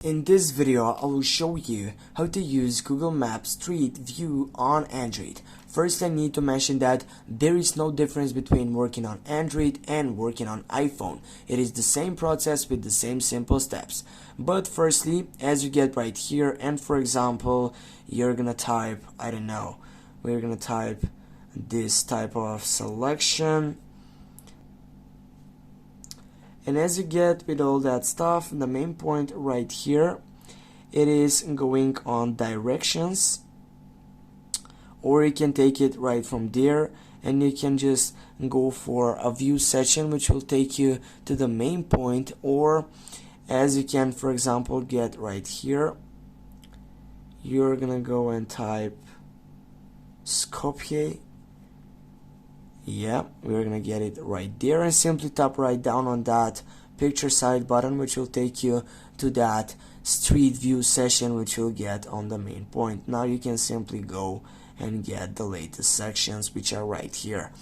In this video, I will show you how to use Google Maps Street View on Android. First, I need to mention that there is no difference between working on Android and working on iPhone. It is the same process with the same simple steps. But firstly, as you get right here, and for example, you're gonna type, I don't know, we're gonna type this type of selection. And as you get with all that stuff, the main point right here, it is going on directions, or you can take it right from there and you can just go for a view section which will take you to the main point, or as you can, for example, get right here, you're gonna go and type Skopje. Yeah, we're gonna get it right there and simply tap right down on that picture side button, which will take you to that street view session which you'll get on the main point. Now you can simply go and get the latest sections which are right here.